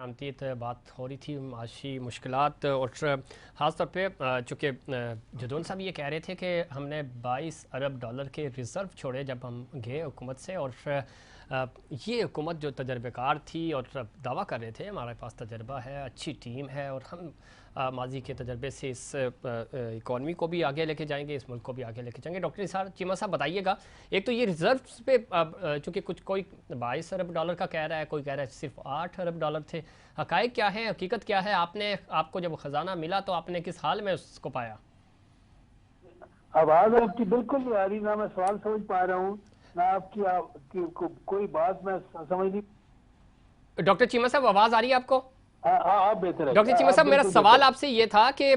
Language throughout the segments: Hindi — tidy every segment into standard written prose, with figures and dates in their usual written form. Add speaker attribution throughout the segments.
Speaker 1: आमतीत बात हो रही थी माशी मुश्किलात और ख़ास तौर पे चूँकि जदौन साहब ये कह रहे थे कि हमने 22 अरब डॉलर के रिज़र्व छोड़े जब हम गए हुकूमत से, और ये हुकूमत जो तजर्बेकार थी और दावा कर रहे थे हमारे पास तजर्बा है, अच्छी टीम है और हम माजी के तजर्बे से इस इकॉनमी को भी आगे लेके जाएंगे, इस मुल्क को भी आगे लेके जाएंगे। डॉक्टर निसार चीमा साहब बताइएगा, एक तो ये रिजर्व्स पे चूँकि कुछ कोई 22 अरब डॉलर का कह रहा है, कोई कह रहा है सिर्फ 8 अरब डॉलर थे, हकायक क्या है, हकीकत क्या है? आपको जब ख़जाना मिला तो आपने किस हाल में उसको पाया?
Speaker 2: आवाज आपकी बिल्कुल नहीं आ रही, ना मैं सवाल समझ पा रहा हूँ, ना आपकी कोई बात मैं समझ नहीं।
Speaker 1: डॉक्टर चीमा साहब आवाज़ आ रही है आपको?
Speaker 2: आप बेहतर है।
Speaker 1: डॉक्टर चीमा साहब, मेरा सवाल आपसे ये था कि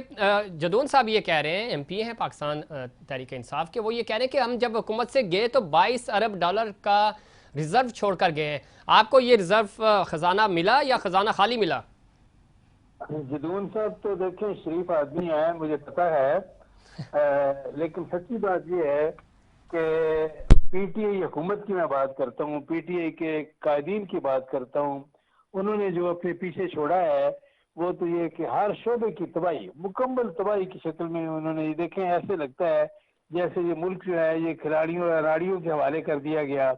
Speaker 1: जदौन साहब ये कह रहे हैं, एमपी हैं पाकिस्तान तहरीक इंसाफ के, वो ये कह रहे हैं कि हम जब हुकूमत से गए तो 22 अरब डॉलर का रिजर्व छोड़कर गए हैं। आपको ये रिजर्व खजाना मिला या खजाना खाली मिला?
Speaker 2: जदौन साहब तो देखें शरीफ आदमी है, मुझे पता है, लेकिन सच्ची बात ये है कि पीटीआई हुकूमत की मैं बात करता हूँ, पीटीआई के कायदीन की बात करता हूँ। उन्होंने जो अपने पीछे छोड़ा है वो तो ये कि हर शोबे की तबाही, मुकम्मल तबाही की शक्ल में उन्होंने, देखें ऐसे लगता है जैसे ये मुल्क जो है ये खिलाड़ियों और अनाड़ियों के हवाले कर दिया गया,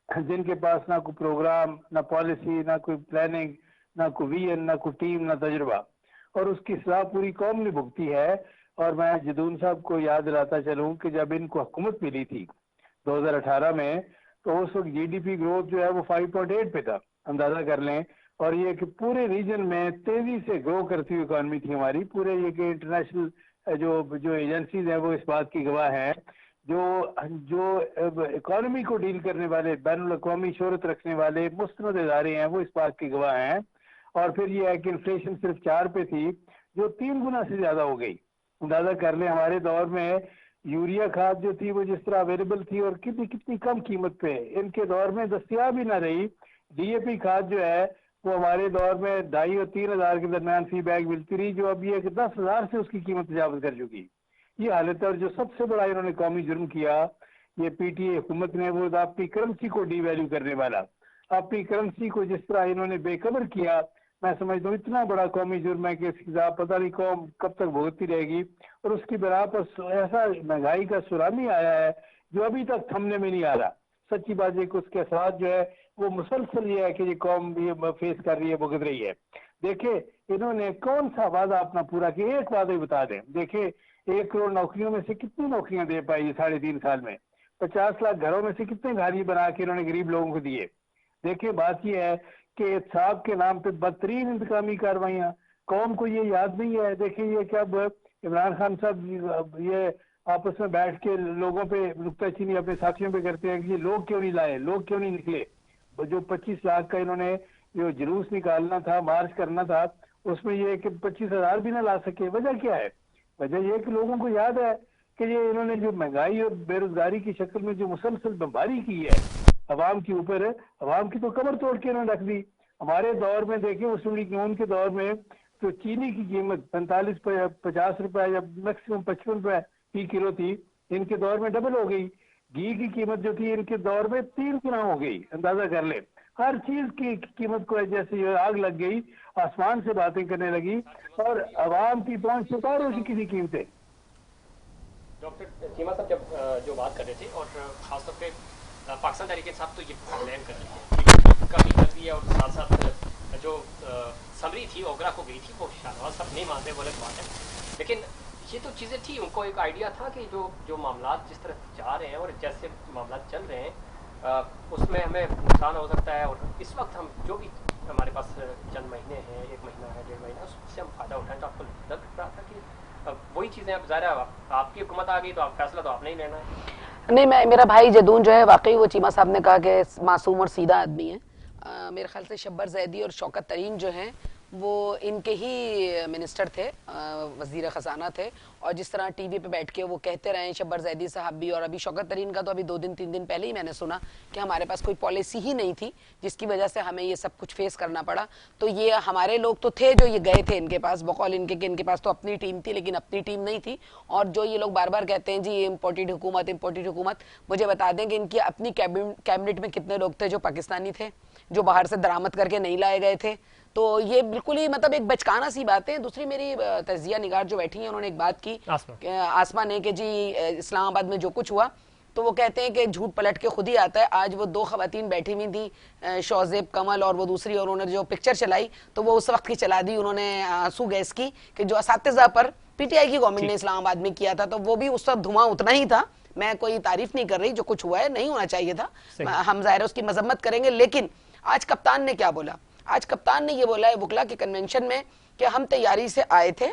Speaker 2: जिनके पास ना कोई प्रोग्राम, ना पॉलिसी, ना कोई प्लानिंग, ना कोई विजन, ना कोई टीम, ना तजुर्बा, और उसकी सलाह पूरी कौम ने भुगती है। और मैं जदून साहब को याद दिलाता चलूं कि जब इनको हुकूमत मिली थी 2018 में, तो उस वक्त जीडीपी ग्रोथ जो है वो 5.8 पे था, अंदाजा कर लें। और ये कि पूरे रीजन में तेजी से ग्रो करती हुई इकॉनमी थी हमारी। पूरे ये कि इंटरनेशनल जो एजेंसीज हैं वो इस बात की गवाह हैं, जो जो इकॉनमी को डील करने वाले, बैनुल अक़वामी शोहरत रखने वाले मुस्तनद इदारे हैं, वो इस बात की गवाह हैं। और फिर ये है कि इन्फ्लेशन सिर्फ 4 पे थी, जो 3 गुना से ज्यादा हो गई। अंदाजा कर ले हमारे दौर में यूरिया खाद जो थी वो जिस तरह अवेलेबल थी और कितनी कितनी कम कीमत पे इनके दौर में दस्तियाब ही ना रही। डीएपी खाद जो है वो हमारे दौर में 2,500 और 3,000 के दरमियान फी बैग मिलती रही, जो अब ये 10,000 से उसकी कीमत तजावज कर चुकी। ये हालत है। और जो सबसे बड़ा इन्होंने कौमी जुर्म किया ये पीटीए हुकूमत ने, वो अपनी करेंसी को डीवैल्यू करने वाला, अपनी करेंसी को जिस तरह इन्होंने बेकदर किया, मैं समझता हूँ इतना बड़ा कौमी जुर्म है कि इसकी पता नहीं कौम कब तक भुगतती रहेगी। और उसकी बिना पर ऐसा महंगाई का सुनामी आया है जो अभी तक थमने में नहीं आ रहा। सच्ची बात है कि उसके साथ जो है वो मुसलसल ये है कि ये कौम ये फेस कर रही है, भुगत रही है। देखिए इन्होंने कौन सा वादा अपना पूरा किया, एक वादा ही बता दें। देखिए 1 करोड़ नौकरियों में से कितनी नौकरियां दे पाई 3.5 साल में? 50 लाख घरों में से कितने घर ही बना के इन्होंने गरीब लोगों को दिए? देखिए बात यह है कि साहब के नाम पे बदतरीन इंतकामी कार्रवाइयां, कौम को ये याद नहीं है। देखिए ये क्या इमरान खान साहब ये आपस में बैठ के लोगों पे नुक्ताचीनी अपने साथियों पे करते हैं कि ये लोग क्यों नहीं लाए, लोग क्यों नहीं निकले। जो 25 लाख का इन्होंने जो जुलूस निकालना था, मार्च करना था, उसमें ये कि 25,000 भी ना ला सके। वजह क्या है? वजह ये कि लोगों को याद है कि ये इन्होंने जो महंगाई और बेरोजगारी की शक्ल में जो मुसलसल बमबारी की है अवाम के ऊपर, अवाम की तो कमर तोड़ के इन्होंने रख दी। हमारे दौर में देखिए मुस्लिम लीग नून के दौर में तो चीनी की कीमत 45-50 रुपए या मैक्सिमम 55 रुपए फी किलो थी, इनके दौर में डबल हो गई। घी की कीमत जो थी इनके दौर में 3 गुना हो गई, अंदाजा कर ले। हर चीज की कीमत को जैसे आग लग गई, आसमान से बातें करने लगी और अवाम की पहुंच से पार हो चुकी थी कीमतें।
Speaker 1: डॉक्टर चीमा साहब जब जो बात कर रहे थे, और खासतौर पे पाकिस्तान तहरीक इंसाफ तो ये ब्लेम कर रही है, कमी कर दी है, और साथ साथ जो समरी थी ओगरा को गई थी वो शाहनवाज साहब नहीं मानते, वो अलग बात है। लेकिन ये तो चीज़ें थी, उनको एक आइडिया था कि जो मामला जिस तरह जा रहे हैं और जैसे मामला चल रहे हैं उसमें हमें नुकसान हो सकता है, और इस वक्त हम जो भी हमारे पास चंद महीने हैं, 1 महीना है, 1.5 महीना, उससे हम फ़ायदा उठाएं। तो आपको लग रहा था कि वही चीज़ें अब ज़ाहिर है आपकी हुकूमत आ गई तो आप फैसला तो आपने ही लेना है।
Speaker 3: नहीं, मेरा भाई जदून जो है वाकई वो चीमा साहब ने कहा कि मासूम और सीधा आदमी है। मेरे ख्याल से शब्बर जैदी और शौकत तरीन जो हैं वो इनके ही मिनिस्टर थे, वज़ीर ख़जाना थे। और जिस तरह टीवी पे बैठ के वो कहते रहे शब्बर जैदी साहब भी, और अभी शौकत तरीन का तो अभी 2-3 दिन पहले ही मैंने सुना कि हमारे पास कोई पॉलिसी ही नहीं थी जिसकी वजह से हमें ये सब कुछ फेस करना पड़ा। तो ये हमारे लोग तो थे जो ये गए थे इनके पास, बकौल इनके कि इनके पास तो अपनी टीम थी, लेकिन अपनी टीम नहीं थी। और जो ये लोग बार बार कहते हैं जी ये इम्पोर्टेड हुकूमत, मुझे बता दें कि इनकी अपनी कैबिनेट में कितने लोग थे जो पाकिस्तानी थे, जो बाहर से दरामद करके नहीं लाए गए थे। तो ये बिल्कुल ही मतलब एक बचकाना सी बात है। दूसरी मेरी तजिया निगार जो बैठी हैं उन्होंने एक बात की आसमा ने कि जी इस्लामाबाद में जो कुछ हुआ, तो वो कहते हैं कि झूठ पलट के खुद ही आता है। आज वो दो खवातीन बैठी हुई थी, शौजेब कमल और वो दूसरी, और उन्होंने जो पिक्चर चलाई तो वो उस वक्त की चला दी उन्होंने आंसू गैस की, कि जो असातिज़ा पर पीटीआई की गवर्नमेंट ने इस्लामाबाद में किया था, तो वो भी उस वक्त धुआं उतना ही था। मैं कोई तारीफ नहीं कर रही, जो कुछ हुआ है नहीं होना चाहिए था, हम ज़ाहिर उसकी मजम्मत करेंगे। लेकिन आज कप्तान ने क्या बोला? आज कप्तान ने ये बोला है वकला के कन्वेंशन में कि हम तैयारी से आए थे,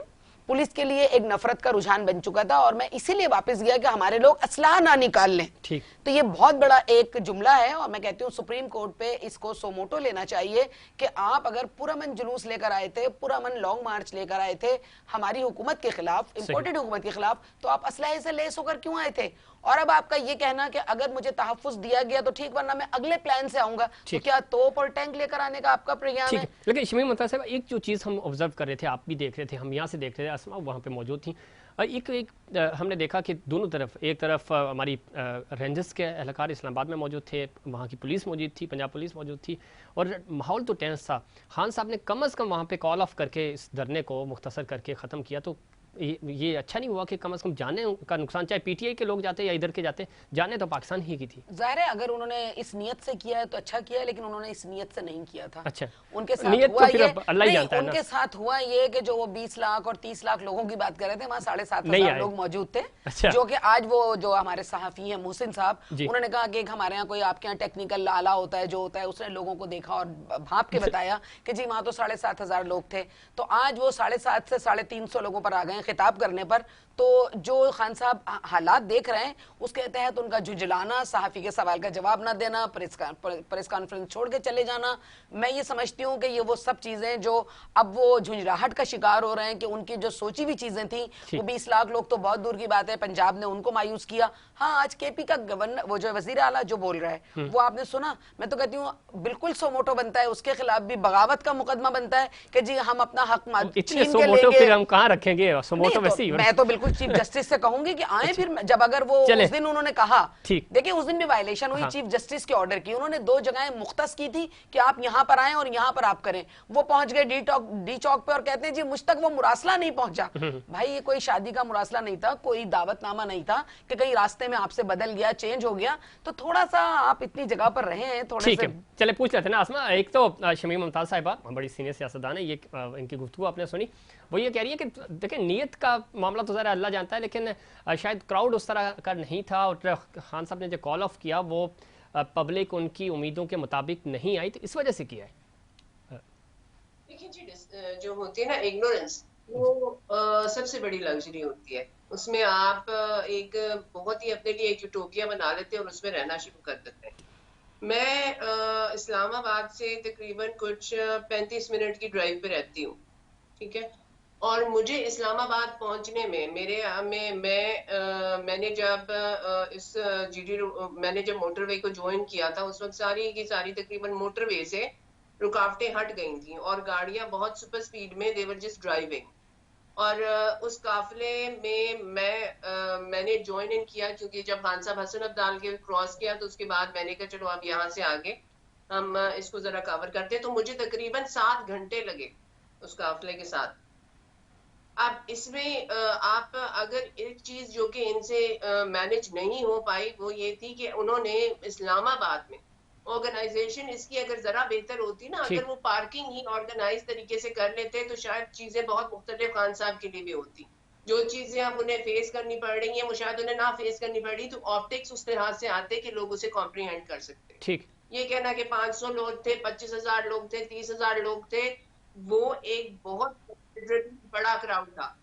Speaker 3: पुलिस के लिए एक नफरत का रुझान बन चुका था और मैं इसीलिए वापस गया कि हमारे लोग असलाह ना निकाल लें। तो ये बहुत बड़ा एक जुमला है और मैं कहती हूँ सुप्रीम कोर्ट पे इसको सोमोटो लेना चाहिए कि आप अगर पुरअमन जुलूस लेकर आए थे, पुरअमन लॉन्ग मार्च लेकर आए थे हमारी हुकूमत के खिलाफ, इम्पोर्टेड हुकूमत के खिलाफ, तो आप असलहे से लेस होकर क्यों आए थे? और अब आपका ये कहना कि अगर मुझे तहफ़्फ़ुज़ दिया गया तो ठीक, वरना मैं अगले प्लान से आऊंगा, तो क्या तोप और टैंक लेकर आने का आपका प्रोग्राम है?
Speaker 1: लेकिन शमीम मुमताज़ साहब, एक जो चीज़ हम ऑब्जर्व कर रहे थे, आप भी देख रहे थे, हम यहाँ से देख रहे थे, असमा वहाँ पे मौजूद थी, एक हमने देखा कि दोनों तरफ, एक तरफ हमारी रेंजर्स के एहलकार इस्लामाबाद में मौजूद थे, वहाँ की पुलिस मौजूद थी, पंजाब पुलिस मौजूद थी, और माहौल तो टेंस था। खान साहब ने कम अज़ कम वहाँ पे कॉल ऑफ करके इस धरने को मुख्तसर करके ख़त्म किया, तो ये अच्छा नहीं हुआ कि कम से कम जाने का नुकसान, चाहे पीटीआई के लोग जाते या इधर के जाते, जाने तो पाकिस्तान ही की थी।
Speaker 3: जाहिर है अगर उन्होंने इस नियत से किया है तो अच्छा किया है, लेकिन उन्होंने इस नियत से नहीं किया था।
Speaker 1: अच्छा,
Speaker 3: उनके साथ
Speaker 1: नियत
Speaker 3: हुआ
Speaker 1: तो
Speaker 3: ये,
Speaker 1: अल्लाह ही जानता है ना।
Speaker 3: उनके साथ हुआ ये कि जो वो 20 लाख और 30 लाख लोगों की बात कर रहे थे, वहाँ 7,500 लोग मौजूद थे।
Speaker 1: अच्छा।
Speaker 3: जो कि आज वो जो हमारे सहाफी हैं मोहसिन साहब, उन्होंने कहा कि हमारे यहाँ कोई आपके यहाँ टेक्निकल लाला होता है, जो होता है, उसने लोगों को देखा और भाप के बताया कि जी वहाँ तो 7,500 लोग थे। तो आज वो 750 से 350 लोगों पर आ गए खिताब करने पर। तो जो खान साहब हालात देख रहे हैं उसके तहत उनका झुंझलाना, सहाफ़ी के सवाल का जवाब ना देना, प्रेस कॉन्फ्रेंस छोड़ के चले जाना, मैं ये समझती हूँ कि ये वो सब चीज़ें जो अब वो झुंझलाहट का शिकार हो रहे हैं कि उनकी जो सोची हुई चीज़ें थी, वो 20 लाख लोग तो बहुत दूर की बात है, पंजाब ने उनको मायूस किया। हाँ, आज केपी का गवर्नर, वो जो वज़ीर आला जो बोल रहा है, वो आपने सुना? मैं तो कहती हूँ बिल्कुल सोमोटो बनता है, उसके खिलाफ भी बगावत का मुकदमा बनता है कि जी हम अपना हक छीन के लेंगे।
Speaker 1: फिर हम कहाँ रखेंगे सोमोटो?
Speaker 3: मैं तो बिल्कुल चीफ जस्टिस से कहूंगी कि आए फिर, जब अगर वो उस दिन उन्होंने कहा, देखिए उस दिन भी वायलेशन हुई चीफ जस्टिस के ऑर्डर की, उन्होंने 2 जगहें मुख्तस की थी कि आप यहां पर आए और यहां पर आप करें। वो पहुंच गए डी चौक पे और कहते हैं जी मुझ तक वो मुरासला नहीं पहुंचा। भाई ये कोई शादी का मुरासला नहीं था, कोई दावतनामा नहीं था कि कहीं रास्ते में आपसे बदल गया, चेंज हो गया। तो थोड़ा सा आप इतनी जगह पर रहे हैं, थोड़ा
Speaker 1: ठीक है। चले पूछ लेते हैं ना आसमा, एक तो शमीम मुमताज़ साहिबा बड़ी सीनियर सियासतदान है, ये इनकी गुफ्तगू आपने सुनी, वो ये कह रही है कि देखिए नीयत का मामला तो ज़रा अल्लाह जानता है, लेकिन शायद क्राउड उस तरह का नहीं था और खान साहब ने जो कॉल ऑफ किया वो पब्लिक उनकी उम्मीदों के मुताबिक नहीं आई, तो इस वजह से किया है।
Speaker 4: देखिए जी, जो होती है ना इग्नोरेंस, वो सबसे बड़ी लग्जरी होती है। उसमें आप एक बहुत ही अपने लिए एक यूटोपिया बना लेते हैं और उसमें रहना शुरू कर देते हैं। मैं इस्लामाबाद से तकरीबन कुछ 35 मिनट की ड्राइव पे रहती हूँ, ठीक है, और मुझे इस्लामाबाद पहुंचने में मैंने जब इस मैंने जब मोटरवे को ज्वाइन किया था, उस वक्त सारी की सारी तकरीबन मोटरवे से रुकावटें हट गई थी और गाड़ियां बहुत सुपर स्पीड में देवर जस्ट ड्राइविंग। और उस काफिले में मैंने ज्वाइन इन किया, क्योंकि जब खान साहब हसन अब्दाल के क्रॉस किया तो उसके बाद मैंने कहा चलो अब यहाँ से आगे हम इसको जरा कवर करते हैं। तो मुझे तकरीबन 7 घंटे लगे उस काफिले के साथ। अब इसमें आप अगर एक चीज जो कि इनसे मैनेज नहीं हो पाई वो ये थी कि उन्होंने इस्लामाबाद में ऑर्गेनाइजेशन इसकी अगर जरा बेहतर होती ना, अगर वो पार्किंग ही ऑर्गेनाइज तरीके से कर लेते तो शायद चीजें बहुत मुख्तलिफ खान साहब के लिए भी होती। जो चीजें अब उन्हें फेस करनी पड़ रही हैं वो शायद उन्हें ना फेस करनी पड़ रही, तो ऑप्टिक्स उस लिहाज से आते कि लोग उसे कॉम्प्रीहेंड कर सकते।
Speaker 1: ठीक,
Speaker 4: ये कहना कि 500 लोग थे, 25,000 लोग थे, 30,000 लोग थे, वो एक बहुत बड़ा क्राउड था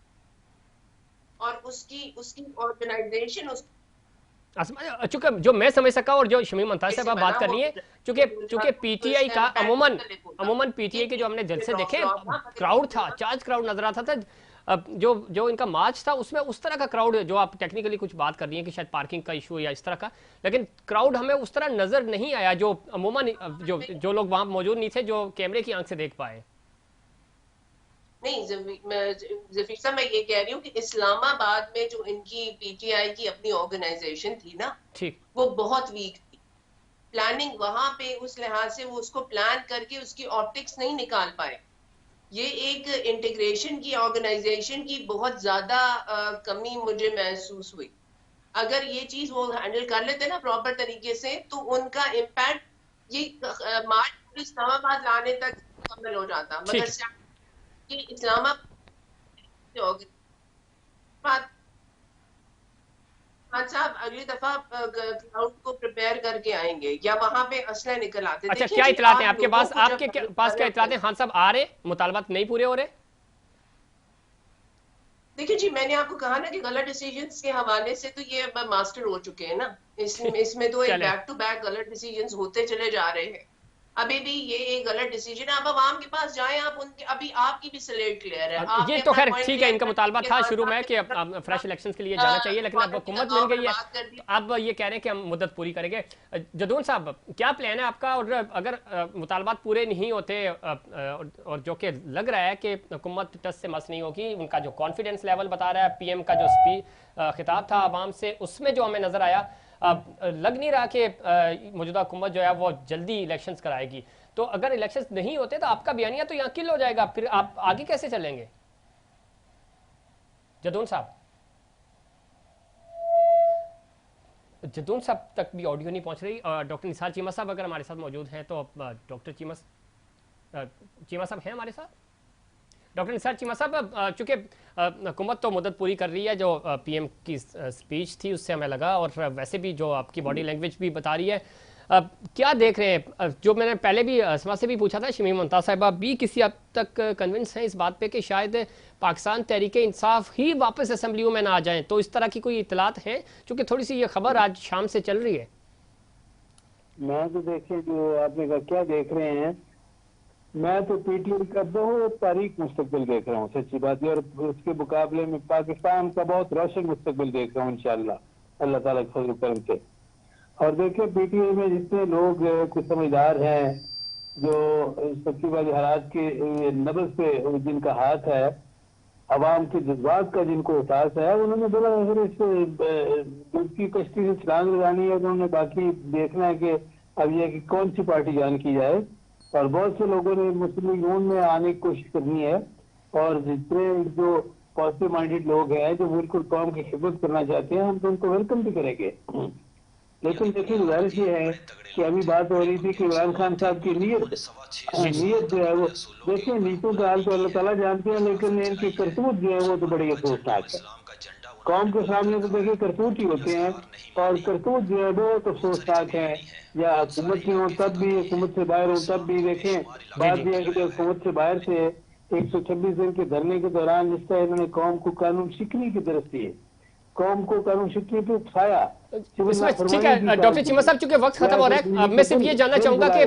Speaker 4: और उसकी ऑर्गेनाइजेशन
Speaker 1: चूंकि जो मैं समझ सका और जो शमीम मुमताज़ साहब बात कर रही है, चूंकि पीटीआई का अमूमन पीटीआई के जो हमने जलसे देखे क्राउड था, चार्ज क्राउड नजर आता था। जो इनका मार्च था उसमें उस तरह का क्राउड, जो आप टेक्निकली कुछ बात कर रही हैं कि शायद पार्किंग का इशू या इस तरह का, लेकिन क्राउड हमें उस तरह नजर नहीं आया जो अमूमन जो लोग वहां मौजूद नहीं थे, जो कैमरे की आंख से देख पाए।
Speaker 4: नहीं जफीर साहब, मैं ये कह रही हूँ कि इस्लामाबाद में जो इनकी पीटीआई की अपनी ऑर्गेनाइजेशन थी ना,
Speaker 1: ठीक,
Speaker 4: वो बहुत वीक थी। प्लानिंग वहां पे उस लिहाज से वो उसको प्लान करके उसकी ऑप्टिक्स नहीं निकाल पाए। ये एक इंटीग्रेशन की, ऑर्गेनाइजेशन की बहुत ज्यादा कमी मुझे महसूस हुई। अगर ये चीज वो हैंडल कर लेते ना प्रॉपर तरीके से, तो उनका इम्पैक्ट ये मार्च इस्लामाबाद लाने तक मुकम्मल हो जाता।
Speaker 1: ठीक
Speaker 4: मगर ये इस्लामाबाद खान साहब अगली दफा क्राउड को प्रिपेयर करके आएंगे या वहां पे असला निकल आते।
Speaker 1: अच्छा,
Speaker 4: देखिए
Speaker 1: क्या
Speaker 4: जी,
Speaker 1: इतलात हैं
Speaker 4: आप
Speaker 1: आपके
Speaker 4: लोगों
Speaker 1: पास?
Speaker 4: को जब
Speaker 1: आपके पास क्या इतलात हैं? खान साहब आ रहे, मुतालबात नहीं पूरे हो रहे?
Speaker 4: देखिए जी, मैंने आपको कहा ना कि गलत डिसीजंस के हवाले से तो ये अब मास्टर हो चुके हैं ना। इसमें तो एक
Speaker 1: चले
Speaker 4: बैक टू बैक गलत डिसीजंस होते चले जा रहे हैं। अभी भी ये एक गलत डिसीजन है। अब आवाम के पास जाएं आप, उनके अभी आपकी भी स्लेट क्लियर है।
Speaker 1: ये
Speaker 4: आपने
Speaker 1: तो
Speaker 4: अपना
Speaker 1: खैर
Speaker 4: पॉइंट
Speaker 1: ठीक है,
Speaker 4: क्लियर
Speaker 1: इनका
Speaker 4: कर
Speaker 1: मुतालबा
Speaker 4: दिया
Speaker 1: था
Speaker 4: कि
Speaker 1: शुरू
Speaker 4: खान
Speaker 1: में कि
Speaker 4: साहब
Speaker 1: अब फ्रेश इलेक्शंस के लिए जाना चाहिए, लेकिन अब हुकूमत मिल गई है,
Speaker 4: बात कर दी।
Speaker 1: अब ये कह रहे हैं कि हम मुद्दत पूरी करेंगे। जदून साहब, क्या प्लान है आपका? और अगर मुतालबात पूरे नहीं होते और जो कि लग रहा है कि हुकूमत टस से मस नहीं होगी, उनका जो कॉन्फिडेंस लेवल बता रहा है, पीएम का जो खिताब था आवाम से, उसमें जो हमें नजर आया, लग नहीं रहा कि मौजूदा हुकूमत जो है वो जल्दी इलेक्शंस कराएगी। तो अगर इलेक्शंस नहीं होते तो आपका बयानिया तो यहाँ किल हो जाएगा, फिर आप आगे कैसे चलेंगे? जदून साहब, जदून साहब तक भी ऑडियो नहीं पहुंच रही। डॉक्टर निसार चीमा साहब अगर हमारे साथ मौजूद हैं तो डॉक्टर चीमा साहब हैं हमारे साथ? डॉक्टर निसार चीमा साहब, चूंकि हुकूमत तो मुद्दत पूरी कर रही है, जो पीएम की स्पीच थी उससे हमें लगा, और वैसे भी जो आपकी बॉडी लैंग्वेज भी बता रही है, क्या देख रहे हैं? जो मैंने पहले भी असमा से भी पूछा था, शमीम मुमताज़ साहिबा भी किसी हद तक कन्विंस हैं इस बात पे कि शायद पाकिस्तान तहरीक इंसाफ ही वापस असम्बलियों में ना आ जाएं, तो इस तरह की कोई इतलात हैं? चूँकि थोड़ी सी ये खबर आज शाम से चल रही है।
Speaker 2: मैं तो देखें जो आपने कहा क्या देख रहे हैं, मैं तो पीटीआई का बहुत तारीख मुस्तकबिल देख रहा हूँ, सच्ची बात है। और उसके मुकाबले में पाकिस्तान का बहुत रोशन मुस्तकबिल देख रहा हूँ इंशाअल्लाह अल्लाह ताला के फजल करम से। और देखिए पीटीआई में जितने लोग कुछ समझदार हैं, जो सच्ची बात हालात के नब्ज पे जिनका हाथ है, अवाम के जज्बात का जिनको एहसास है, उन्होंने बोला अगर इस दूध की कश्ती से छलांग लगानी है तो उन्होंने बाकी देखना है कि अब यह कि कौन सी पार्टी जान की जाए। और बहुत से लोगों ने मुस्लिम लीग नून में आने की कोशिश करनी है, और जितने जो पॉजिटिव माइंडेड लोग हैं जो बिल्कुल कौम की खिदमत करना चाहते हैं, हम तो उनको वेलकम भी करेंगे। लेकिन देखिए गुजारिश ये है कि अभी बात हो रही थी कि इमरान खान साहब की नीयत जो है वो, देखिए नीतों का हाल तो अल्लाह ताला जानते हैं, लेकिन इनकी करतूत जो है वो तो बड़ी अफसोसनाक है। कौम के सामने तो देखिए करतूत ही होते हैं, और करतूत जो है वो तो अफसोसनाक है। या हुकूमत में हो तब भी, हुकूमत से बाहर हो तब भी। देखें बात यह है कि हुकूमत से बाहर से 126 दिन के धरने के दौरान जिस तरह इन्होंने कौम को कानून शिकनी की तरफ दी, कौम को कानून शिकनी पे उकसाया।
Speaker 1: ठीक है डॉक्टर चीमा साहब, चूंकि वक्त खत्म हो रहा है, अब मैं सिर्फ ये जानना चाहूंगा कि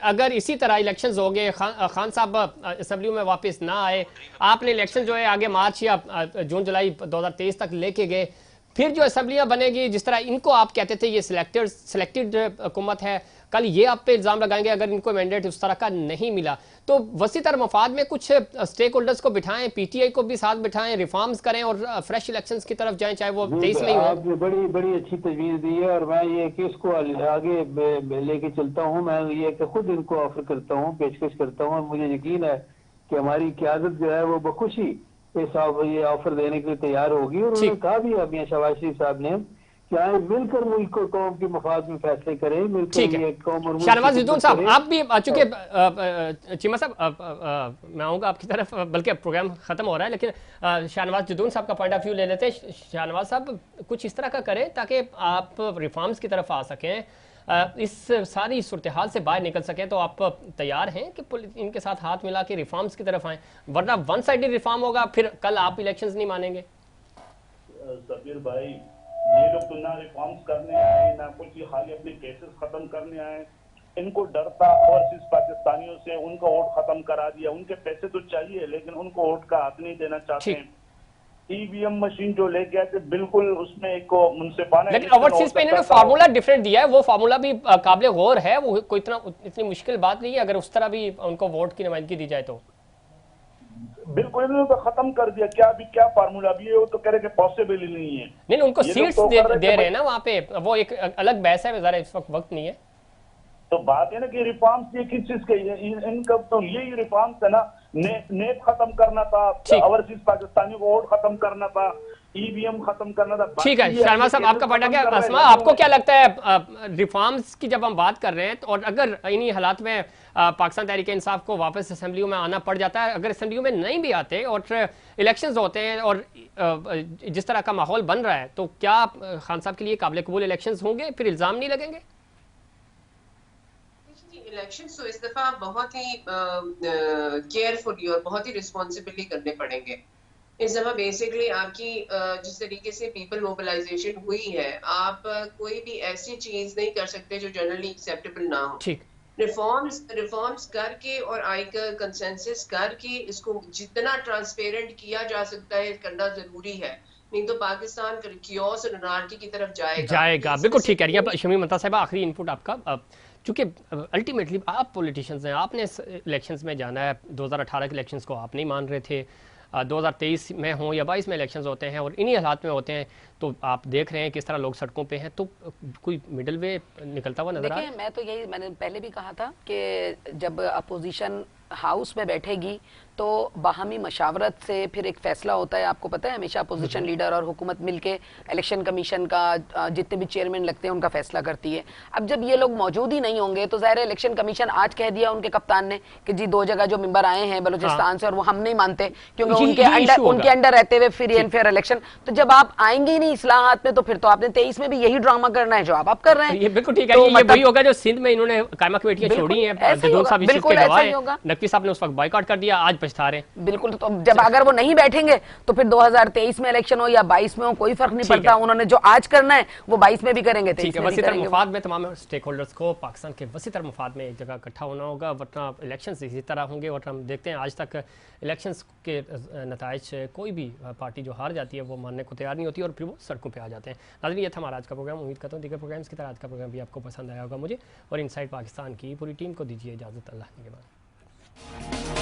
Speaker 1: अगर इसी तरह इलेक्शंस हो गए, खान साहब असेंबली में वापस ना आए, आपने इलेक्शन जो है आगे मार्च या जून जुलाई 2023 तक लेके गए, फिर जो असेंबलियां बनेगी जिस तरह इनको आप कहते थे ये सिलेक्टेड हुकूमत है, कल ये आप पे इल्जाम लगाएंगे अगर इनको मैंडेट उस तरह का नहीं मिला, तो वसी तर मफाद में कुछ स्टेक होल्डर्स को बिठाएं, पीटीआई को भी साथ बिठाएं, रिफॉर्म्स करें और फ्रेश इलेक्शंस की तरफ जाएं, चाहे वो 23 में ही हो।
Speaker 2: आपने बड़ी बड़ी अच्छी तजवीज दी है, और मैं ये कि इसको आगे लेके चलता हूँ। मैं ये कि खुद इनको ऑफर करता हूँ, पेशकश करता हूँ, और मुझे यकीन है कि हमारी क़यादत जो है वो बखुशी ये ऑफर देने के लिए तैयार होगी। और उन्होंने कहा भी मियां शहबाज शरीफ साहब ने कि आए मिलकर मुल्क को कौम के मफाद में फैसले करें, मिलकर ये कौम और
Speaker 1: शाहनवाज जदून साहब, आप भी चूंकि चीमा साहब मैं आऊँगा आपकी तरफ, बल्कि प्रोग्राम खत्म हो रहा है, लेकिन शाहनवाज जदून साहब का पॉइंट ऑफ व्यू ले लेते हैं। शाहनवाज साहब कुछ इस तरह का करें ताकि आप रिफॉर्म्स की तरफ आ सकें, इस सारी सूरत हाल से बाहर निकल सकें, तो आप तैयार हैं कि इनके साथ हाथ मिला के रिफॉर्म्स की तरफ आएं, वरना वन साइडेड रिफॉर्म होगा, फिर कल आप इलेक्शंस नहीं मानेंगे।
Speaker 5: सबीर भाई, ये लोग तो ना रिफॉर्म्स करने आए, ना कुछ खाली अपने केसेस खत्म करने आए। इनको डर था ओवरसीज पाकिस्तानियों से, उनका वोट खत्म करा दिया। उनके पैसे तो चाहिए लेकिन उनको वोट का हक नहीं देना चाहते हैं। ईवीएम मशीन जो लेके आए थे बिल्कुल उसमें एक मुनसिफाना,
Speaker 1: लेकिन ओवरसीज पे इन्होंने फार्मूला डिफरेंट दिया है, वो फार्मूला भी काबिल गौर है, वो कोई इतनी मुश्किल बात नहीं है अगर उस तरह भी उनको वोट की नुमाइंदगी दी जाए तो।
Speaker 5: बिल्कुल इन्होंने तो खत्म कर दिया। क्या फार्मूला भी है, वो तो कह रहे कि पॉसिबल ही नहीं है।
Speaker 1: नहीं उनको सीट्स दे रहे हैं ना वहाँ पे, वो एक अलग बहस है, ज़रा इस वक्त नहीं है।
Speaker 5: तो बात है ना कि रिफॉर्म्स ये किस चीज के, इनका तो यही रिफॉर्म्स है ना, नेट खत्म करना था, ओवरसीज पाकिस्तानियों को वोट खत्म करना था, ईवीएम खत्म करना था।
Speaker 1: ठीक है शहनवाज साहब, आपका पॉइंट आ गया। अस्मा, आपको क्या लगता है रिफॉर्म्स की जब हम बात कर रहे हैं तो, और अगर इन्हीं हालात में पाकिस्तान तहरीक इंसाफ को वापस असेंबलियों में आना पड़ जाता है, अगर असेंबलियों में नहीं भी आते और इलेक्शंस होते हैं और जिस तरह का माहौल बन रहा है, तो क्या खान साहब के लिए काबिल कबूल इलेक्शंस होंगे, फिर इल्जाम नहीं लगेंगे?
Speaker 4: इलेक्शंस तो इस दफा बहुत ही केयरफुली और बहुत ही रिस्पॉन्सिबली करने पड़ेंगे। इस दफा बेसिकली आपकी जिस तरीके से पीपल मोबिलाइजेशन हुई है, आप कोई भी ऐसी चीज नहीं कर सकते जो जनरली एक्सेप्टेबल ना हो।
Speaker 1: ठीक,
Speaker 4: रिफॉर्म्स करके और आईकर कंसेंसस करके इसको जितना ट्रांसपेरेंट किया जा सकता है करना जरूरी है, नहीं तो पाकिस्तान कियोस और अनार्की की तरफ जाएगा।
Speaker 1: बिल्कुल ठीक कह रही है शमी ममता साहब। आखिरी इनपुट आपका, चूंकि अल्टीमेटली आप पॉलिटिशियंस हैं, आपने इलेक्शंस में जाना है। 2018 के इलेक्शंस को आप नहीं मान रहे थे, 2023 में हों या 22 में इलेक्शंस होते हैं और इन्हीं हालात में होते हैं, तो आप देख रहे हैं किस तरह लोग सड़कों पे हैं, तो कोई मिडिल वे निकलता हुआ नजर आ रहा है?
Speaker 3: मैं तो यही, मैंने पहले भी कहा था कि जब अपोजिशन हाउस में बैठेगी तो बाहमी मशावरत से फिर एक फैसला होता है। आपको पता है हमेशा अपोजिशन लीडर और हुकूमत मिलके इलेक्शन कमीशन का जितने भी चेयरमैन लगते हैं उनका फैसला करती है। अब जब ये लोग मौजूद ही नहीं होंगे तो ज़ाहिर है इलेक्शन कमीशन आज कह दिया उनके कप्तान ने कि जी 2 जगह जो मेंबर आए हैं बलूचिस्तान से और वो हम नहीं मानते क्योंकि उनके अंडर रहते हुए फ्री एंड फेयर इलेक्शन। तो जब आप आएंगे ही नहीं इस्लाहात में तो फिर तो आपने 23 में भी यही ड्रामा करना है जो आप कर रहे हैं।
Speaker 1: ये बिल्कुल ठीक है, ये वही होगा जो सिंध में इन्होंने कायमा कमेटियां छोड़ी हैं। बिल्कुल ऐसा ही होगा। नकवी साहब ने उस वक्त बॉयकॉट कर दिया, आज पछता रहे हैं।
Speaker 3: बिल्कुल, तो जब अगर वो नहीं बैठेंगे तो फिर 2023 में इलेक्शन हो या 22 में हो कोई फर्क नहीं पड़ता। उन्होंने जो आज करना है वो 22 में भी करेंगे, 23 में भी करेंगे।
Speaker 1: मुफाद में तमाम स्टेक होल्डर्स को पाकिस्तान के वसीतर मुफाद में एक जगह इकट्ठा होना होगा, वरना इलेक्शंस इसी तरह होंगे। और हम देखते हैं आज तक इलेक्शंस के नताइज कोई भी पार्टी जो हार जाती है वो मानने को तैयार नहीं होती और फिर वो सड़कों पर आ जाते हैं। नाज़रीन, ये था हमारा आज का प्रोग्राम। उम्मीद करता हूँ दीगर प्रोग्राम्स की तरह आज का प्रोग्राम भी आपको पसंद आया होगा। मुझे और इनसाइड पाकिस्तान की पूरी टीम को दीजिए इजाज़त। अल्लाह के बाद।